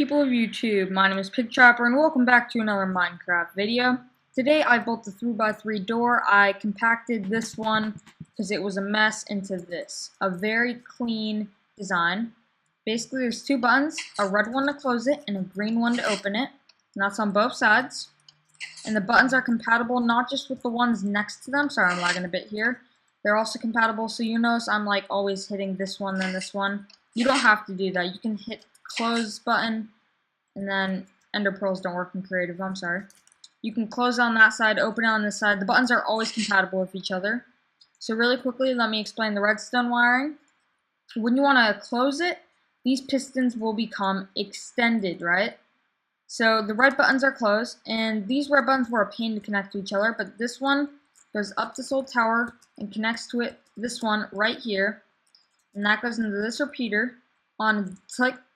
people of YouTube? My name is PigTrapper and welcome back to another Minecraft video. Today I built the 3x3 door. I compacted this one because it was a mess into this. A very clean design. Basically there's two buttons, a red one to close it and a green one to open it. And that's on both sides. And the buttons are compatible not just with the ones next to them. Sorry, I'm lagging a bit here. They're also compatible, so you notice I'm like always hitting this one then this one. You don't have to do that. You can hit close button, and then ender pearls don't work in creative, I'm sorry. You can close on that side, open it on this side. The buttons are always compatible with each other. So really quickly, let me explain the redstone wiring. When you want to close it, these pistons will become extended, right? So the red buttons are closed, and these red buttons were a pain to connect to each other, but this one goes up this old tower and connects to it, this one right here, and that goes into this repeater on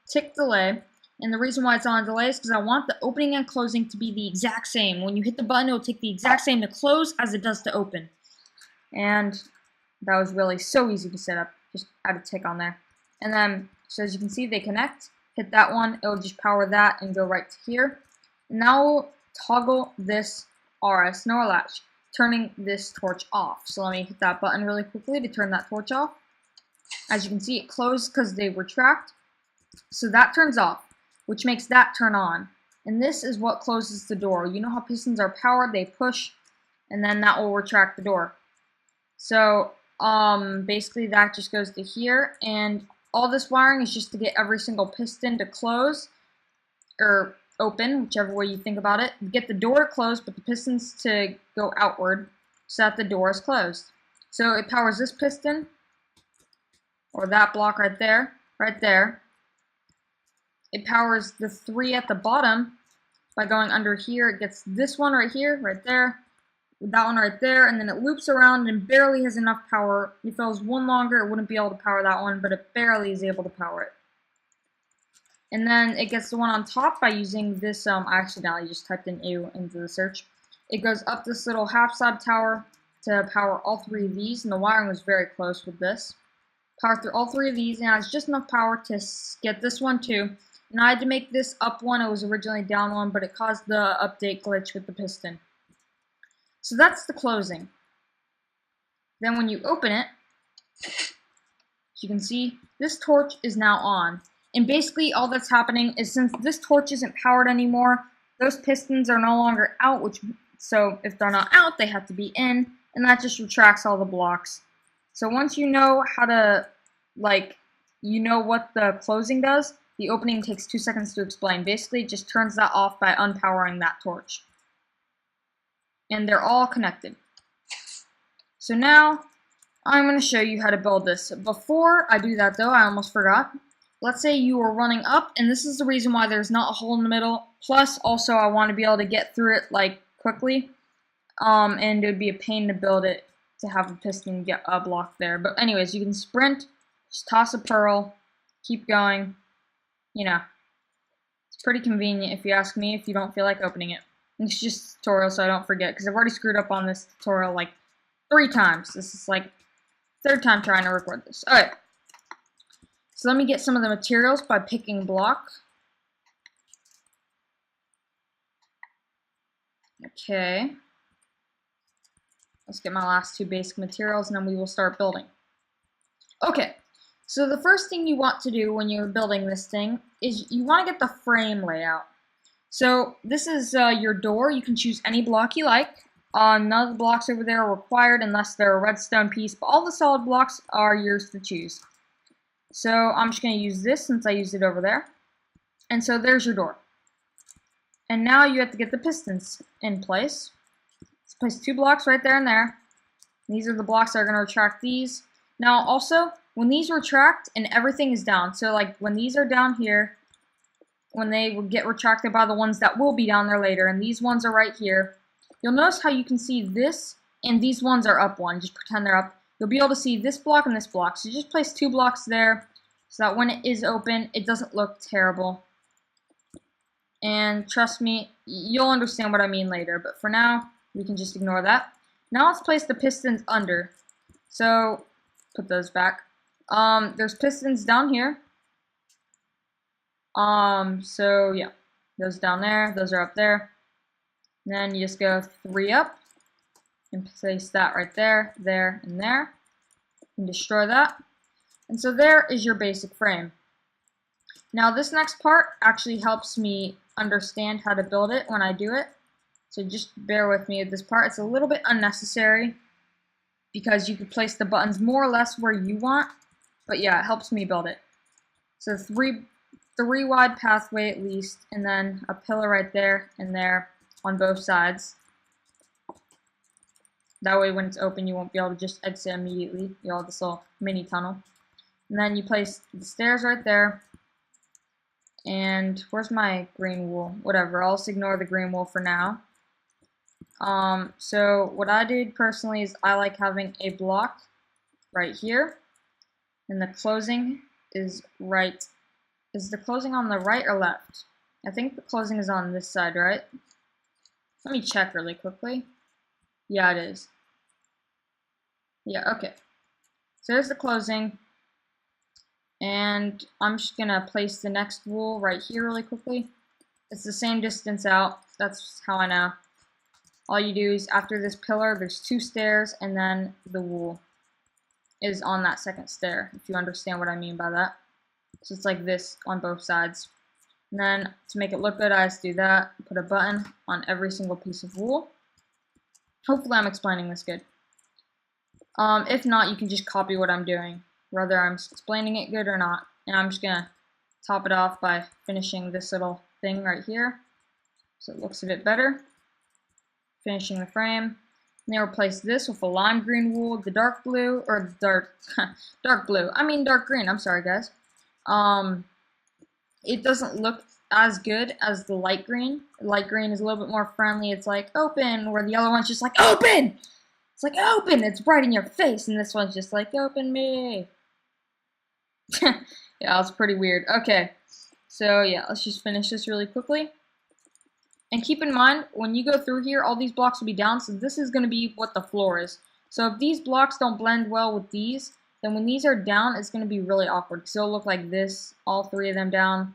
tick delay. And the reason why it's on a delay is because I want the opening and closing to be the exact same. When you hit the button, it will take the exact same to close as it does to open. And that was really so easy to set up. Just add a tick on there. And then, so as you can see, they connect. Hit that one, it will just power that and go right to here. And now we'll toggle this RS NOR latch, turning this torch off. So let me hit that button really quickly to turn that torch off. As you can see, it closed because they retract. So that turns off, which makes that turn on. And this is what closes the door. You know how pistons are powered, they push, and then that will retract the door. So basically that just goes to here, and all this wiring is just to get every single piston to close, or open, whichever way you think about it. Get the door closed, but the pistons to go outward, so that the door is closed. So it powers this piston, or that block right there, It powers the three at the bottom by going under here. It gets this one right here, right there, that one right there, and then it loops around and barely has enough power. If it was one longer, it wouldn't be able to power that one, but it barely is able to power it. And then it gets the one on top by using this, I accidentally just typed in ew into the search. It goes up this little half slab tower to power all three of these, and the wiring was very close with this. Power through all three of these, and it has just enough power to get this one too. And I had to make this up one. It was originally down one, but it caused the update glitch with the piston. So that's the closing. Then when you open it, as you can see, this torch is now on. And basically all that's happening is since this torch isn't powered anymore, those pistons are no longer out, so if they're not out, they have to be in, and that just retracts all the blocks. So once you know how to, you know what the closing does, the opening takes 2 seconds to explain. Basically, it just turns that off by unpowering that torch. And they're all connected. So now, I'm going to show you how to build this. Before I do that though, I almost forgot. Let's say you were running up, and this is the reason why there's not a hole in the middle. Plus, also, I want to be able to get through it, quickly. And it would be a pain to build it to have a piston get a block there. But anyways, you can sprint, just toss a pearl, keep going. You know, it's pretty convenient if you ask me, if you don't feel like opening it. And it's just a tutorial so I don't forget, because I've already screwed up on this tutorial 3 times. This is third time trying to record this. Alright, so let me get some of the materials by picking block. Okay. Let's get my last 2 basic materials, and then we will start building. Okay. So the first thing you want to do when you're building this thing is you want to get the frame layout. So this is your door. You can choose any block you like. None of the blocks over there are required unless they're a redstone piece, but all the solid blocks are yours to choose. So I'm just going to use this since I used it over there. And so there's your door. And now you have to get the pistons in place. Let's place 2 blocks right there and there. These are the blocks that are going to retract these. Now also, when these retract and everything is down, so when these are down here, when they will get retracted by the ones that will be down there later, and these ones are right here, you'll notice how you can see this, and these ones are up 1, just pretend they're up. You'll be able to see this block and this block, so just place 2 blocks there, so that when it is open, it doesn't look terrible. And trust me, you'll understand what I mean later, but for now, we can just ignore that. Now let's place the pistons under. So, put those back. There's pistons down here. So yeah, those down there, those are up there. And then you just go 3 up and place that right there, there, and there, and destroy that. And so there is your basic frame. Now this next part actually helps me understand how to build it when I do it. So just bear with me at this part. It's a little bit unnecessary because you can place the buttons more or less where you want. But yeah, it helps me build it. So three wide pathway at least, and then a pillar right there and there on both sides. That way when it's open you won't be able to just exit immediately. You'll have this little mini tunnel. And then you place the stairs right there. And where's my green wool? Whatever, I'll just ignore the green wool for now. So what I did personally is I like having a block right here. And the closing is right. Is the closing on the right or left? I think the closing is on this side, right? Let me check really quickly. Yeah, it is. Yeah, okay. So there's the closing. And I'm just going to place the next wool right here really quickly. It's the same distance out. That's how I know. All you do is after this pillar, there's 2 stairs, and then the wool is on that second stair, if you understand what I mean by that. So it's like this on both sides. And then to make it look good, I just do that. Put a button on every single piece of wool. Hopefully I'm explaining this good. If not, you can just copy what I'm doing, whether I'm explaining it good or not. And I'm just going to top it off by finishing this little thing right here, so it looks a bit better. Finishing the frame. And then replace this with a lime green wool, the dark blue, or dark blue. I mean dark green, I'm sorry guys. It doesn't look as good as the light green. The light green is a little bit more friendly. It's like open, where the other one's just like open! It's like open! It's right in your face, and this one's just like open me! Yeah, it's pretty weird. Okay, so yeah, let's just finish this really quickly. And keep in mind, when you go through here, all these blocks will be down, so this is going to be what the floor is. So if these blocks don't blend well with these, then when these are down, it's going to be really awkward, because it'll look like this, all 3 of them down.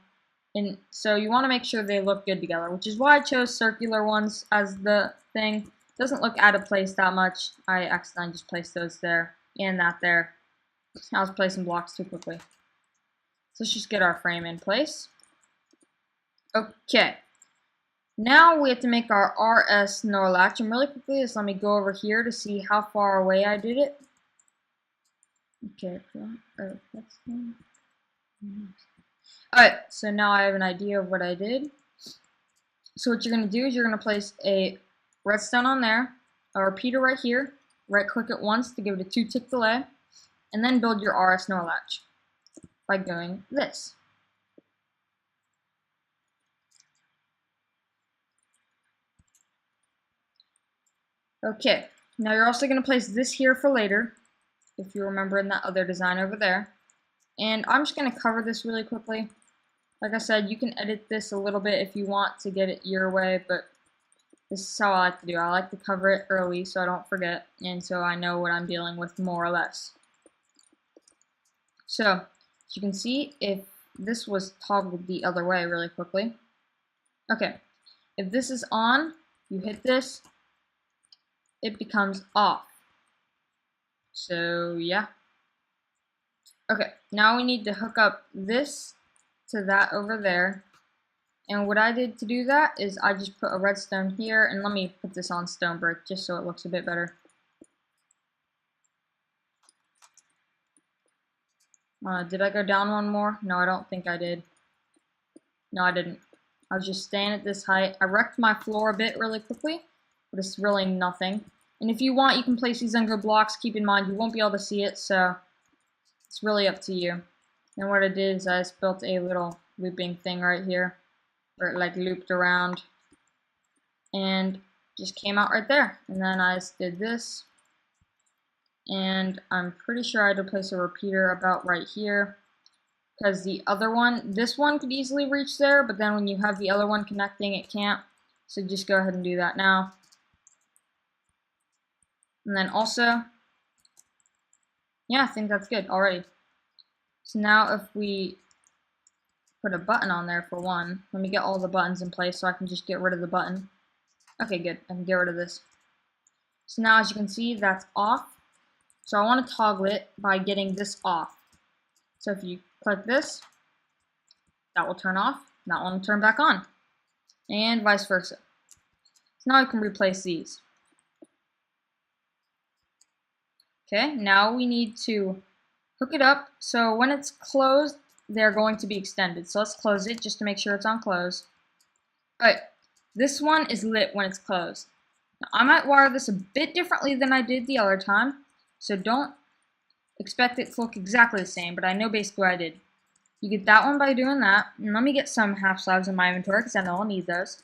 And so you want to make sure they look good together, which is why I chose circular ones as the thing. It doesn't look out of place that much. I accidentally just placed those there, and that there. I was placing blocks too quickly. So let's just get our frame in place. Okay. Now we have to make our RS NOR latch, and really quickly, just let me go over here to see how far away I did it. Okay, alright, so now I have an idea of what I did. So what you're going to do is you're going to place a redstone on there, a repeater right here, right click it once to give it a 2-tick delay, and then build your RS NOR latch by doing this. Okay, now you're also going to place this here for later, if you remember in that other design over there. And I'm just going to cover this really quickly. Like I said, you can edit this a little bit if you want to get it your way, but this is how I like to do. I like to cover it early so I don't forget, and so I know what I'm dealing with more or less. So, as you can see, if this was toggled the other way really quickly. Okay, if this is on, you hit this, it becomes off. So yeah. Okay, now we need to hook up this to that over there. And what I did to do that is I just put a redstone here, and let me put this on stone brick just so it looks a bit better. Did I go down one more? No, I don't think I did. No, I didn't. I was just staying at this height. I wrecked my floor a bit really quickly, but it's really nothing. And if you want, you can place these under blocks. Keep in mind, you won't be able to see it, so it's really up to you. And what I did is I just built a little looping thing right here, where it like looped around, and just came out right there. And then I just did this, and I'm pretty sure I had to place a repeater about right here, because the other one, this one could easily reach there, but then when you have the other one connecting, it can't. So just go ahead and do that now. And then also, yeah, I think that's good already. So now if we put a button on there for one. Let me get all the buttons in place so I can just get rid of the button. Okay, good. I can get rid of this. So now, as you can see, that's off. So I want to toggle it by getting this off. So if you click this, that will turn off. That one will turn back on. And vice versa. So now I can replace these. Okay, now we need to hook it up. So when it's closed, they're going to be extended. So let's close it just to make sure it's on close. Alright, this one is lit when it's closed. Now, I might wire this a bit differently than I did the other time. So don't expect it to look exactly the same, but I know basically what I did. You get that one by doing that. And let me get some half slabs in my inventory because I know I'll need those.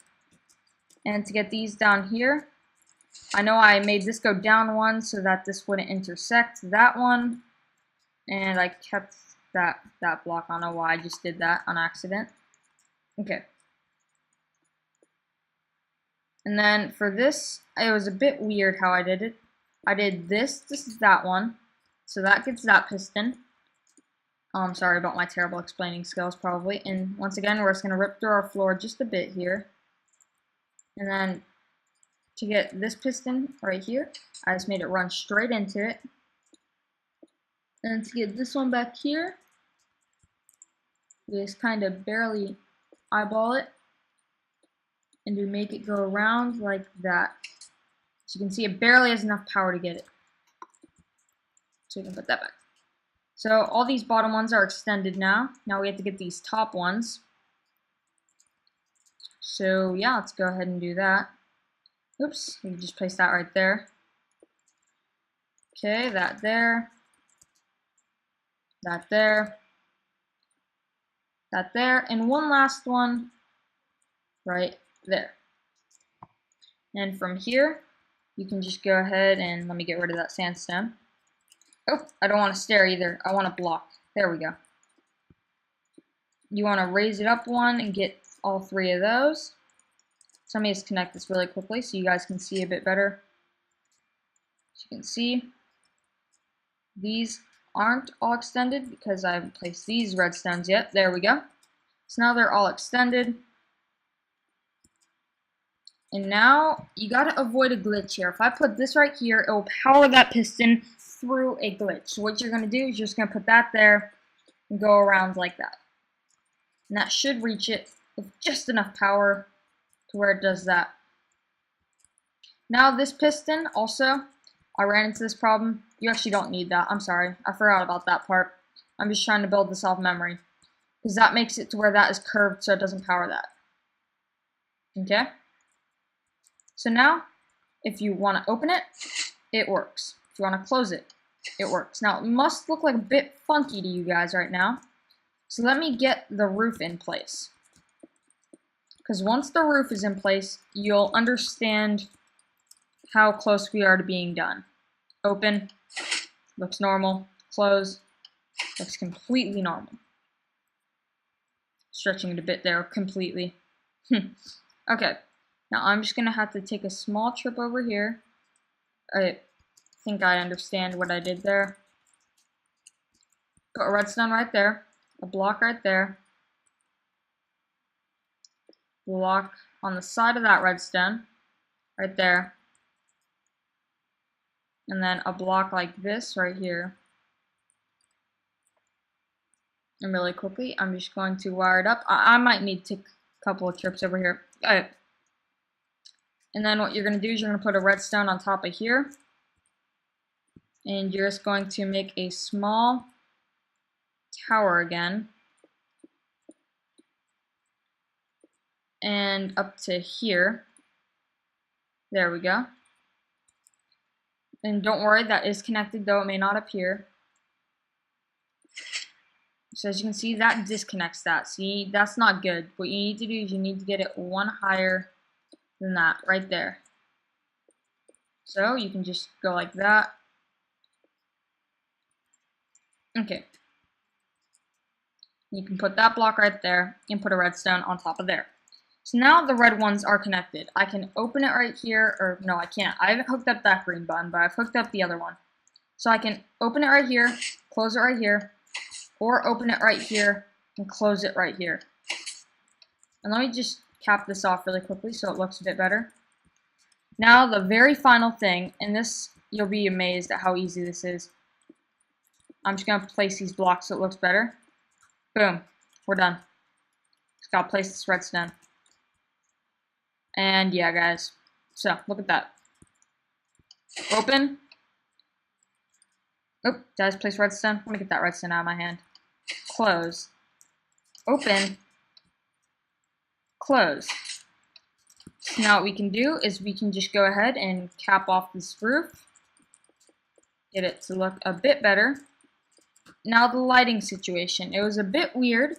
And to get these down here, I know I made this go down one so that this wouldn't intersect that one. And I kept that block. I don't know why I just did that on accident. Okay. And then for this, it was a bit weird how I did it. I did this is that one. So that gets that piston. I'm sorry about my terrible explaining skills probably. And once again, we're just going to rip through our floor just a bit here. And then to get this piston right here, I just made it run straight into it. And to get this one back here, we just kind of barely eyeball it. And to make it go around like that. So you can see it barely has enough power to get it. So we can put that back. So all these bottom ones are extended now. Now we have to get these top ones. So yeah, let's go ahead and do that. Oops, we can just place that right there. Okay, that there. That there. That there. And one last one right there. And from here, you can just go ahead and let me get rid of that sandstone. Oh, I don't want to stare either. I want to block. There we go. You want to raise it up one and get all three of those. So let me just connect this really quickly so you guys can see a bit better. As you can see, these aren't all extended because I haven't placed these redstones yet. There we go. So now they're all extended. And now you got to avoid a glitch here. If I put this right here, it will power that piston through a glitch. So what you're going to do is you're just going to put that there and go around like that. And that should reach it with just enough power to where it does that. Now this piston also, I ran into this problem. You actually don't need that. I'm sorry. I forgot about that part. I'm just trying to build this off memory. Because that makes it to where that is curved so it doesn't power that. Okay? So now, if you want to open it, it works. If you want to close it, it works. Now, it must look like a bit funky to you guys right now. So let me get the roof in place. Because once the roof is in place, you'll understand how close we are to being done. Open, looks normal. Close, looks completely normal. Stretching it a bit there, completely. Okay, now I'm just going to have to take a small trip over here. I think I understand what I did there. Put a redstone right there, a block right there, block on the side of that redstone, right there, and then a block like this right here. And really quickly, I'm just going to wire it up. I might need to take a couple of trips over here. Alright. And then what you're going to do is you're going to put a redstone on top of here. And you're just going to make a small tower again. And up to here. There we go. And don't worry, that is connected, though it may not appear. So as you can see, that disconnects that. See, that's not good. What you need to do is you need to get it one higher than that, right there. So you can just go like that. Okay. You can put that block right there and put a redstone on top of there. So now the red ones are connected. I can open it right here, or no, I can't. I haven't hooked up that green button, but I've hooked up the other one. So I can open it right here, close it right here, or open it right here and close it right here. And let me just cap this off really quickly so it looks a bit better. Now the very final thing, and this, you'll be amazed at how easy this is. I'm just going to place these blocks so it looks better. Boom. We're done. Just got to place this redstone. And yeah, guys. So, look at that. Open. Oh, did I just place redstone? I'm going to get that redstone out of my hand. Close. Open. Close. So now what we can do is we can just go ahead and cap off this roof. Get it to look a bit better. Now the lighting situation. It was a bit weird.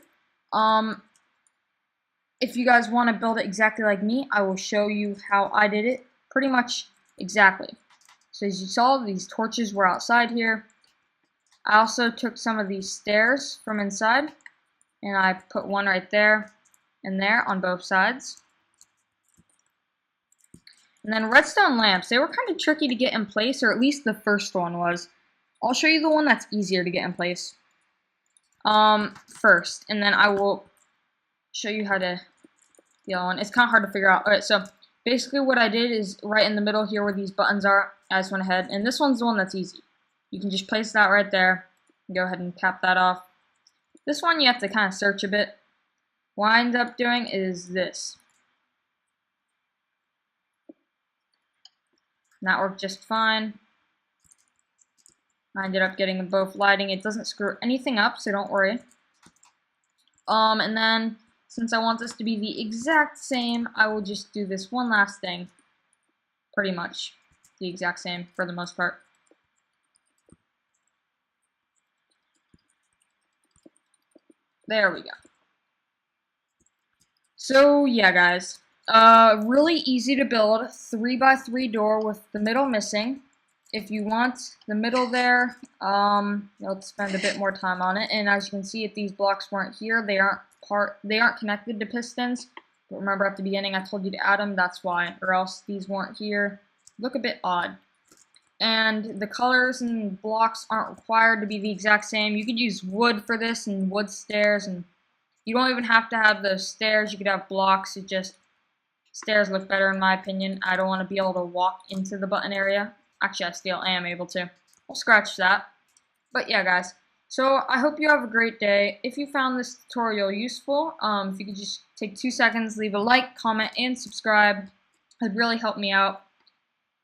If you guys want to build it exactly like me, I will show you how I did it pretty much exactly. So as you saw, these torches were outside here. I also took some of these stairs from inside and I put one right there and there on both sides. And then redstone lamps, they were kind of tricky to get in place, or at least the first one was. I'll show you the one that's easier to get in place first, and then I will show you how to the other one. It's kind of hard to figure out. Alright, so basically what I did is right in the middle here where these buttons are, I just went ahead, and this one's the one that's easy. You can just place that right there, and go ahead and cap that off. This one you have to kind of search a bit. What I ended up doing is this. And that worked just fine. I ended up getting them both lighting. It doesn't screw anything up, so don't worry. And then, since I want this to be the exact same, I will just do this one last thing. Pretty much the exact same for the most part. There we go. So, yeah, guys. Really easy to build 3x3 door with the middle missing. If you want the middle there, you'll spend a bit more time on it. And as you can see, if these blocks weren't here, they aren't connected to pistons. But remember at the beginning I told you to add them, that's why. Or else these weren't here. Look a bit odd. And the colors and blocks aren't required to be the exact same. You could use wood for this and wood stairs, and you don't even have to have those stairs. You could have blocks. It just stairs look better in my opinion. I don't want to be able to walk into the button area. Actually, I still am able to. I'll scratch that. But yeah, guys. So I hope you have a great day. If you found this tutorial useful, if you could just take 2 seconds, leave a like, comment, and subscribe. It'd really help me out.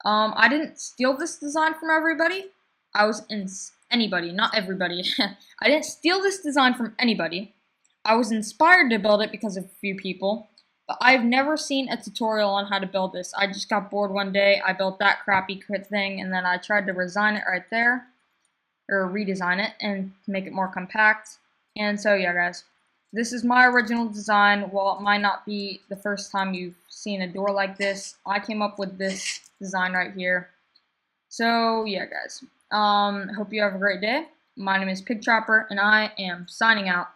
I didn't steal this design from everybody. Anybody, not everybody. I didn't steal this design from anybody. I was inspired to build it because of a few people. But I've never seen a tutorial on how to build this. I just got bored one day, I built that crappy thing, and then I tried to redesign it right there. Or redesign it, and make it more compact. And so yeah, guys. This is my original design. While it might not be the first time you've seen a door like this, I came up with this design right here. So yeah, guys. Hope you have a great day. My name is Pig Trapper, and I am signing out.